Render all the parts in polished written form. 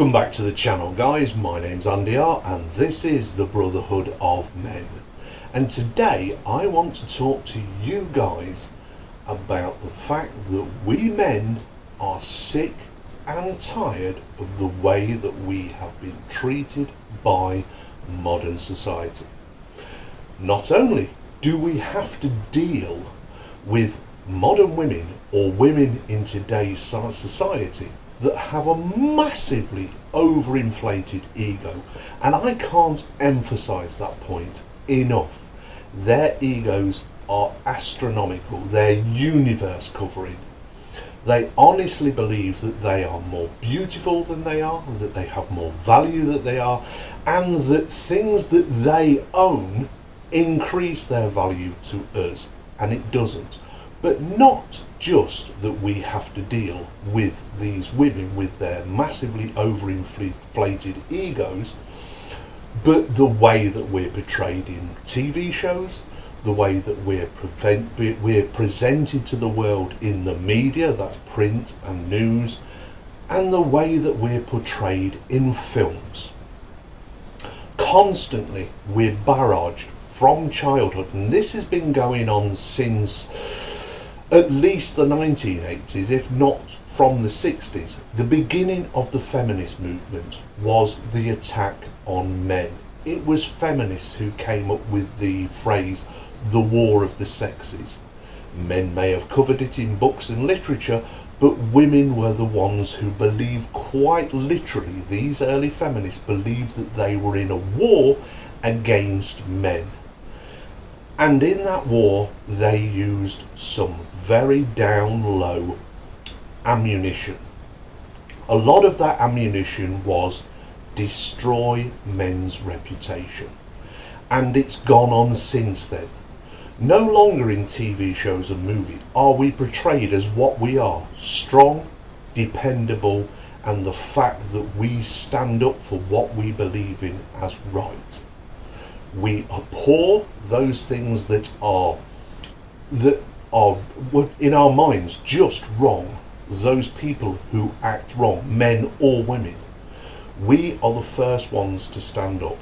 Welcome back to the channel, guys. My name's Andy R and this is the Brotherhood of Men. And today I want to talk to you guys about the fact that we men are sick and tired of the way that we have been treated by modern society. Not only do we have to deal with modern women or women in today's society that have a massively overinflated ego, and I can't emphasize that point enough. Their egos are astronomical, they're universe covering. They honestly believe that they are more beautiful than they are, that they have more value than they are, and that things that they own increase their value to us, and it doesn't. But not just that we have to deal with these women with their massively overinflated egos, but the way that we're portrayed in TV shows, the way that we're presented to the world in the media, that's print and news, and the way that we're portrayed in films. Constantly we're barraged from childhood, and this has been going on since at least the 1980s, if not from the 60s. The beginning of the feminist movement was the attack on men. It was feminists who came up with the phrase, the war of the sexes. Men may have covered it in books and literature, but women were the ones who believed, quite literally, these early feminists believed that they were in a war against men. And in that war, they used some very down low ammunition. A lot of that ammunition was destroy men's reputation. And it's gone on since then. No longer in TV shows and movies are we portrayed as what we are: strong, dependable, and the fact that we stand up for what we believe in as right. We abhor those things that are in our minds just wrong. Those people who act wrong, men or women. We are the first ones to stand up,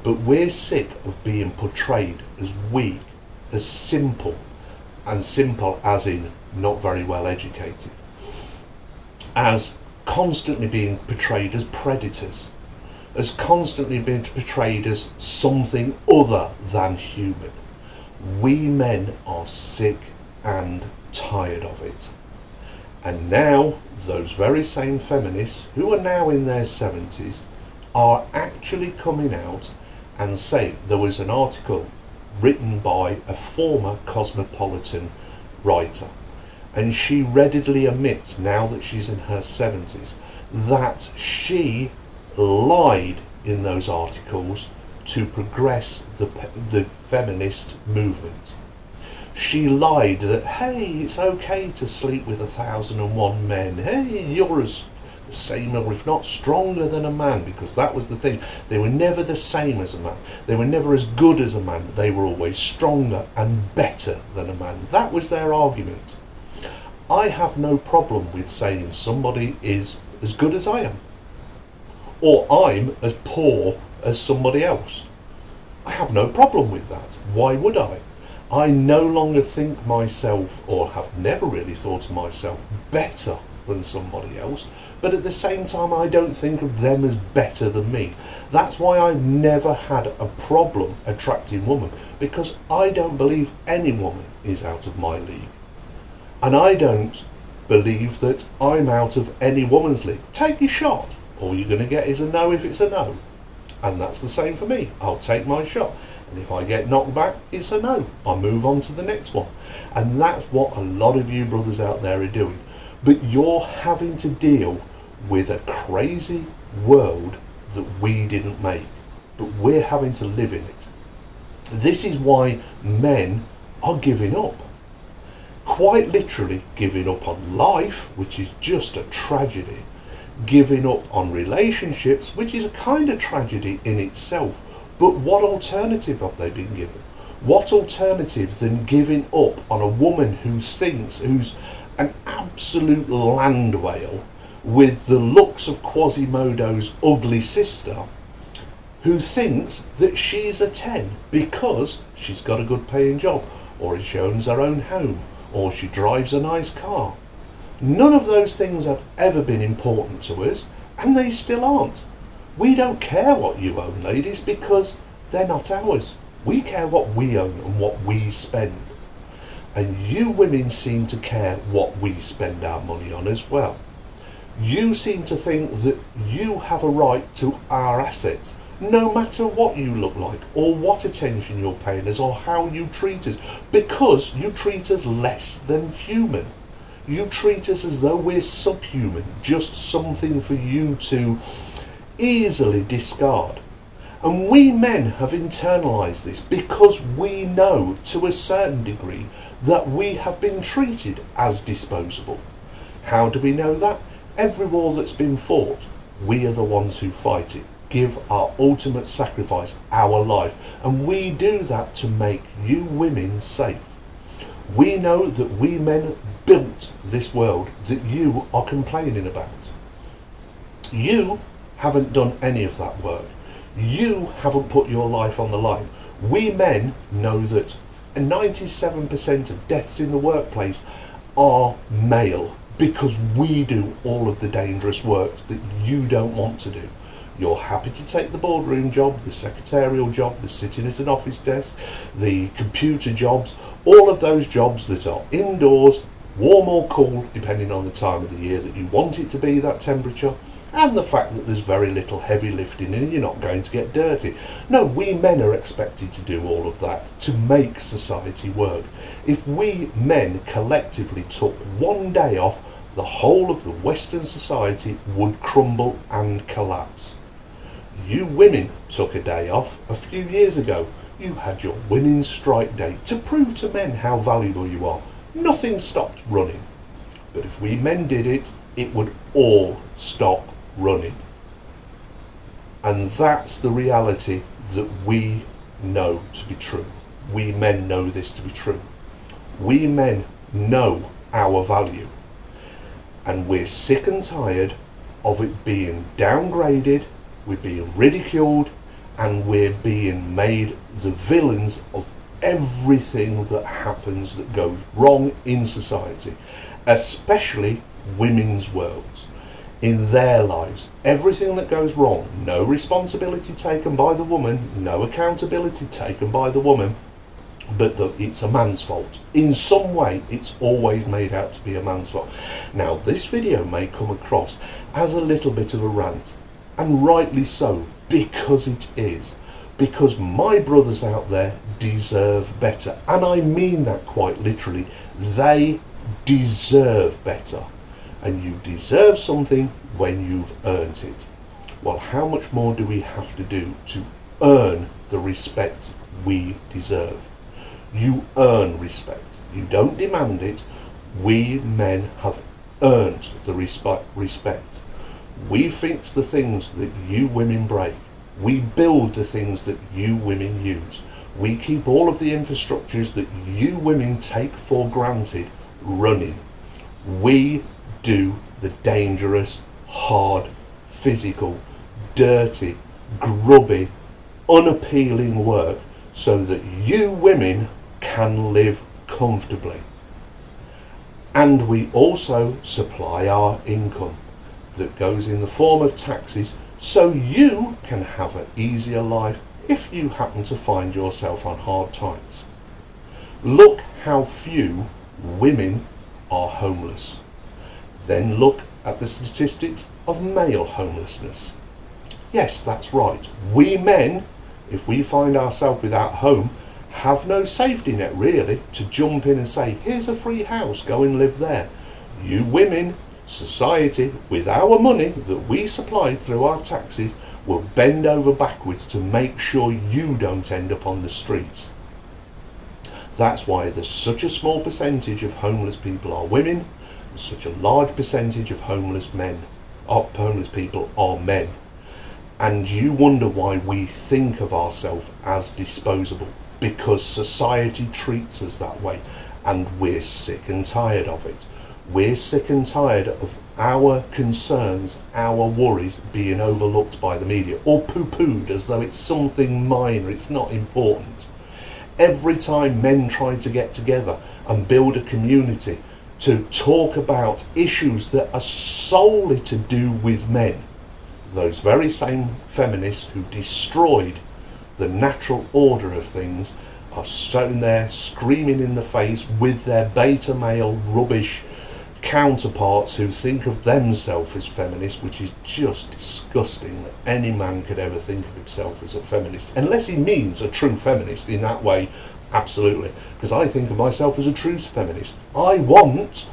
but we're sick of being portrayed as weak, as simple, and simple as in not very well educated, as constantly being portrayed as predators, as constantly being portrayed as something other than human. We men are sick and tired of it. And now those very same feminists, who are now in their 70s, are actually coming out and saying, there was an article written by a former Cosmopolitan writer, and she readily admits, now that she's in her 70s, that she lied in those articles to progress the feminist movement. She lied that, hey, it's okay to sleep with 1,001 men. Hey, you're as the same, or if not stronger than a man, because that was the thing. They were never the same as a man. They were never as good as a man. They were always stronger and better than a man. That was their argument. I have no problem with saying somebody is as good as I am, or I'm as poor as somebody else. I have no problem with that. Why would I? I no longer think myself, or have never really thought of myself, better than somebody else, but at the same time I don't think of them as better than me. That's why I've never had a problem attracting women, because I don't believe any woman is out of my league. And I don't believe that I'm out of any woman's league. Take your shot. All you're going to get is a no if it's a no. And that's the same for me. I'll take my shot. And if I get knocked back, it's a no. I move on to the next one. And that's what a lot of you brothers out there are doing. But you're having to deal with a crazy world that we didn't make. But we're having to live in it. This is why men are giving up. Quite literally giving up on life, which is just a tragedy. Giving up on relationships, which is a kind of tragedy in itself. But what alternative have they been given? What alternative than giving up on a woman who's an absolute land whale, with the looks of Quasimodo's ugly sister, who thinks that she's a 10 because she's got a good paying job, or she owns her own home, or she drives a nice car. None of those things have ever been important to us, and they still aren't. We don't care what you own, ladies, because they're not ours. We care what we own and what we spend. And you women seem to care what we spend our money on as well. You seem to think that you have a right to our assets, no matter what you look like, or what attention you're paying us, or how you treat us, because you treat us less than human. You treat us as though we're subhuman, just something for you to easily discard. And we men have internalised this because we know to a certain degree that we have been treated as disposable. How do we know that? Every war that's been fought, we are the ones who fight it, give our ultimate sacrifice, our life, and we do that to make you women safe. We know that we men built this world that you are complaining about. You haven't done any of that work. You haven't put your life on the line. We men know that 97% of deaths in the workplace are male, because we do all of the dangerous work that you don't want to do. You're happy to take the boardroom job, the secretarial job, the sitting at an office desk, the computer jobs, all of those jobs that are indoors, warm or cool, depending on the time of the year that you want it to be, that temperature, and the fact that there's very little heavy lifting and you're not going to get dirty. No, we men are expected to do all of that to make society work. If we men collectively took one day off, the whole of the Western society would crumble and collapse. You women took a day off a few years ago. You had your Women's Strike Day to prove to men how valuable you are. Nothing stopped running. But if we men did it, it would all stop running. And that's the reality that we know to be true. We men know this to be true. We men know our value. And we're sick and tired of it being downgraded, we're being ridiculed, and we're being made the villains of everything that happens that goes wrong in society, especially women's worlds. In their lives, everything that goes wrong, no responsibility taken by the woman, no accountability taken by the woman, but that it's a man's fault. In some way, it's always made out to be a man's fault. Now, this video may come across as a little bit of a rant, and rightly so, because it is. Because my brothers out there deserve better, and I mean that quite literally. They deserve better, and you deserve something when you've earned it. Well, how much more do we have to do to earn the respect we deserve? You earn respect. You don't demand it. We men have earned the respect. We fix the things that you women break. We build the things that you women use. We keep all of the infrastructures that you women take for granted running. We do the dangerous, hard, physical, dirty, grubby, unappealing work so that you women can live comfortably. And we also supply our income that goes in the form of taxes so you can have an easier life if you happen to find yourself on hard times. Look how few women are homeless. Then look at the statistics of male homelessness. Yes, that's right. We men, if we find ourselves without home, have no safety net really to jump in and say, here's a free house, go and live there. You women, society, with our money that we supplied through our taxes, will bend over backwards to make sure you don't end up on the streets. That's why there's such a small percentage of homeless people are women, and such a large percentage of homeless people are men. And you wonder why we think of ourselves as disposable, because society treats us that way, and we're sick and tired of it. We're sick and tired of our concerns, our worries being overlooked by the media or poo-pooed as though it's something minor, it's not important. Every time men try to get together and build a community to talk about issues that are solely to do with men, those very same feminists who destroyed the natural order of things are standing there screaming in the face with their beta male rubbish counterparts who think of themselves as feminists, which is just disgusting that any man could ever think of himself as a feminist, unless he means a true feminist in that way. Absolutely, because I think of myself as a true feminist. I want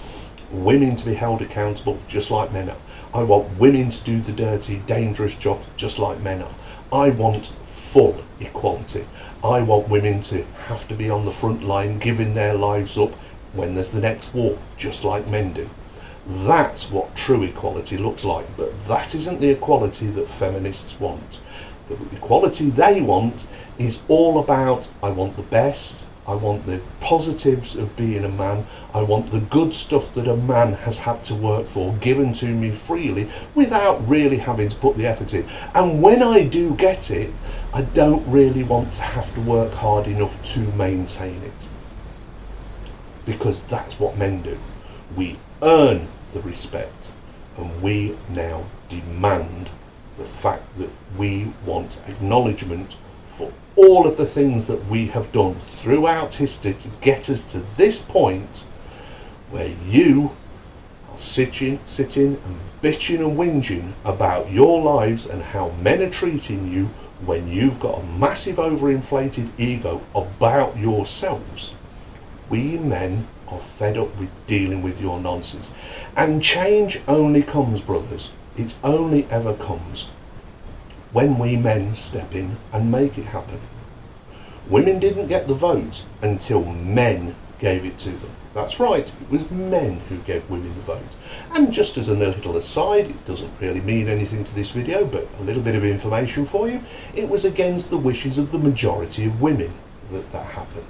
women to be held accountable just like men are. I want women to do the dirty, dangerous jobs just like men are. I want full equality. I want women to have to be on the front line giving their lives up when there's the next war, just like men do. That's what true equality looks like, but that isn't the equality that feminists want. The equality they want is all about, I want the best, I want the positives of being a man, I want the good stuff that a man has had to work for given to me freely without really having to put the effort in. And when I do get it, I don't really want to have to work hard enough to maintain it. Because that's what men do. We earn the respect, and we now demand the fact that we want acknowledgement for all of the things that we have done throughout history to get us to this point where you are sitting and bitching and whinging about your lives and how men are treating you when you've got a massive overinflated ego about yourselves. We men are fed up with dealing with your nonsense. And change only comes, brothers, it only ever comes when we men step in and make it happen. Women didn't get the vote until men gave it to them. That's right, it was men who gave women the vote. And just as a little aside, it doesn't really mean anything to this video, but a little bit of information for you, it was against the wishes of the majority of women that happened.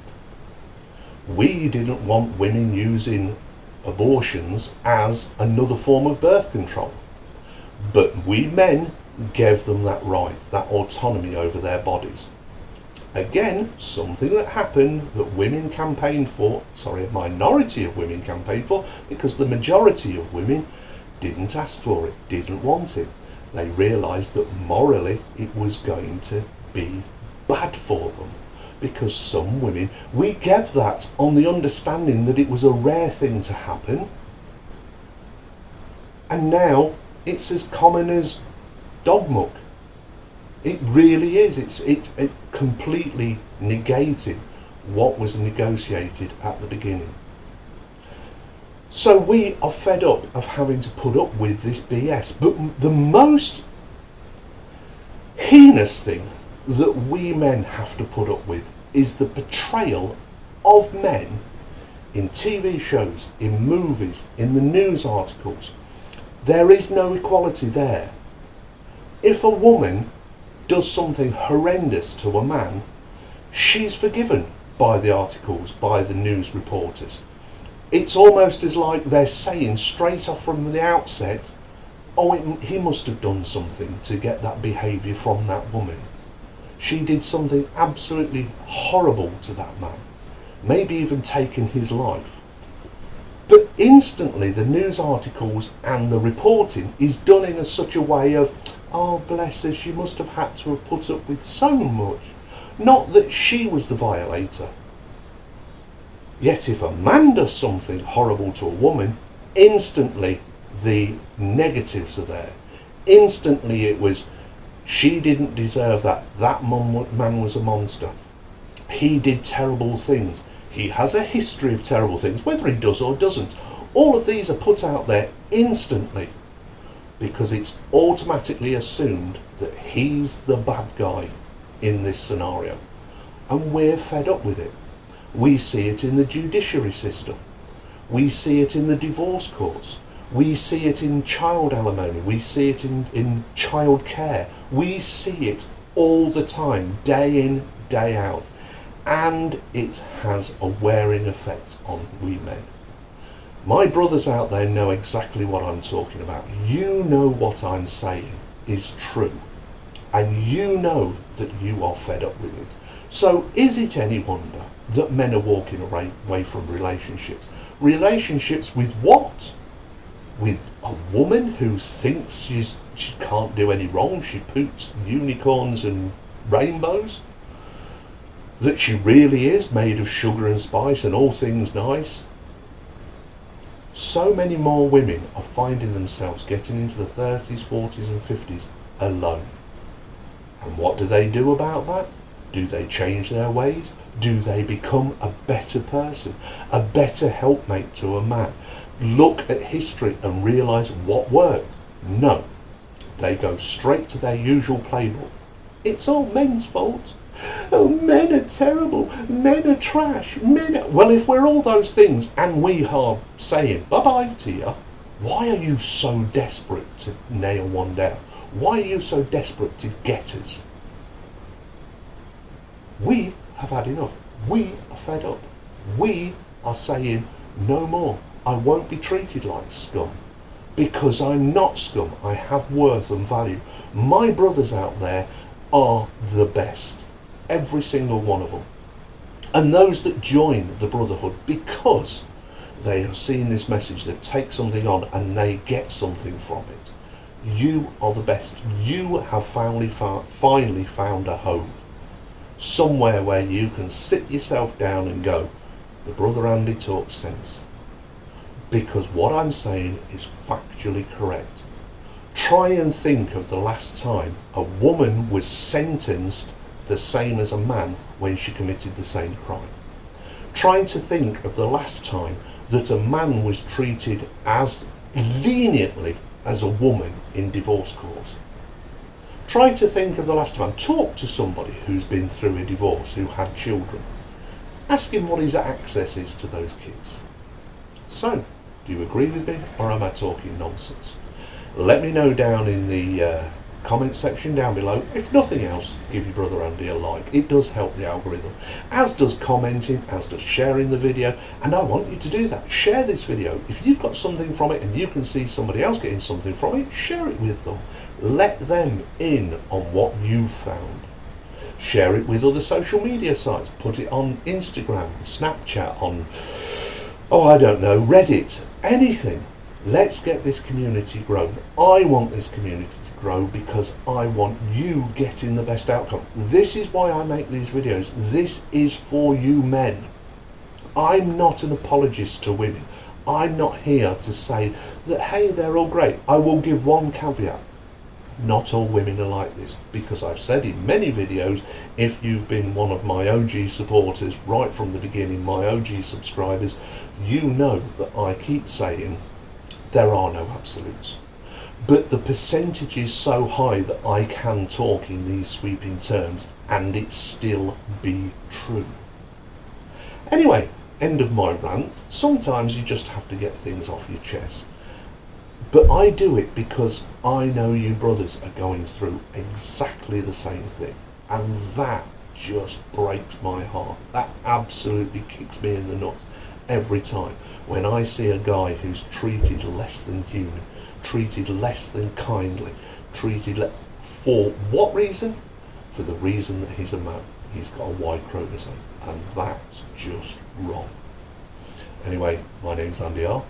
We didn't want women using abortions as another form of birth control. But we men gave them that right, that autonomy over their bodies. Again, something that happened that women campaigned for, a minority of women campaigned for, because the majority of women didn't ask for it, didn't want it. They realised that morally it was going to be bad for them. Because some women, we gave that on the understanding that it was a rare thing to happen, and now it's as common as dog muck. It really is. It completely negated what was negotiated at the beginning. So we are fed up of having to put up with this BS. But the most heinous thing that we men have to put up with is the portrayal of men in TV shows, in movies, in the news articles. There is no equality there. If a woman does something horrendous to a man, she's forgiven by the articles, by the news reporters. It's almost as like they're saying straight off from the outset, he must have done something to get that behaviour from that woman. She did something absolutely horrible to that man, maybe even taken his life. But instantly the news articles and the reporting is done in such a way of, oh bless her, she must have had to have put up with so much. Not that she was the violator. Yet if a man does something horrible to a woman, instantly the negatives are there. Instantly it was, she didn't deserve that. That man was a monster. He did terrible things. He has a history of terrible things, whether he does or doesn't. All of these are put out there instantly because it's automatically assumed that he's the bad guy in this scenario. And we're fed up with it. We see it in the judiciary system. We see it in the divorce courts. We see it in child alimony. We see it in child care. We see it all the time, day in, day out. And it has a wearing effect on we men. My brothers out there know exactly what I'm talking about. You know what I'm saying is true. And you know that you are fed up with it. So is it any wonder that men are walking away from relationships? Relationships with what? With a woman who thinks she can't do any wrong, she poops unicorns and rainbows? That she really is made of sugar and spice and all things nice? So many more women are finding themselves getting into the 30s, 40s and 50s alone. And what do they do about that? Do they change their ways? Do they become a better person? A better helpmate to a man? Look at history and realise what worked? No. They go straight to their usual playbook. It's all men's fault. Oh, men are terrible. Men are trash. Well, if we're all those things and we are saying bye-bye to you, why are you so desperate to nail one down? Why are you so desperate to get us? We have had enough. We are fed up. We are saying no more. I won't be treated like scum. Because I'm not scum. I have worth and value. My brothers out there are the best. Every single one of them. And those that join the Brotherhood because they have seen this message, they take something on and they get something from it. You are the best. You have finally found a home. Somewhere where you can sit yourself down and go, the Brother Andy talks sense. Because what I'm saying is factually correct. Try and think of the last time a woman was sentenced the same as a man when she committed the same crime. Try to think of the last time that a man was treated as leniently as a woman in divorce court. Try to think of the last time. Talk to somebody who's been through a divorce, who had children. Ask him what his access is to those kids. So, do you agree with me or am I talking nonsense? Let me know down in the comment section down below. If nothing else, give your Brother Andy a like. It does help the algorithm, as does commenting, as does sharing the video, and I want you to do that. Share this video. If you've got something from it and you can see somebody else getting something from it, share it with them. Let them in on what you've found. Share it with other social media sites. Put it on Instagram, Snapchat, on, I don't know, Reddit, anything. Let's get this community grown. I want this community to grow because I want you getting the best outcome. This is why I make these videos. This is for you men. I'm not an apologist to women. I'm not here to say that, hey, they're all great. I will give one caveat. Not all women are like this, because I've said in many videos, if you've been one of my OG supporters right from the beginning, my OG subscribers, you know that I keep saying there are no absolutes. But the percentage is so high that I can talk in these sweeping terms and it still be true. Anyway, end of my rant. Sometimes you just have to get things off your chest. But I do it because I know you brothers are going through exactly the same thing. And that just breaks my heart. That absolutely kicks me in the nuts every time. When I see a guy who's treated less than human, treated less than kindly, for what reason? For the reason that he's a man. He's got a Y chromosome. And that's just wrong. Anyway, my name's Andy R.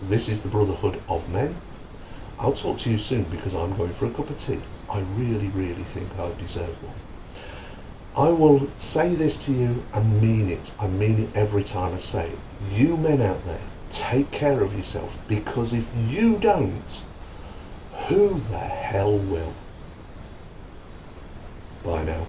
This is the Brotherhood of Men. I'll talk to you soon because I'm going for a cup of tea. I really, really think I deserve one. I will say this to you and mean it. I mean it every time I say it. You men out there, take care of yourself, because if you don't, who the hell will? Bye now.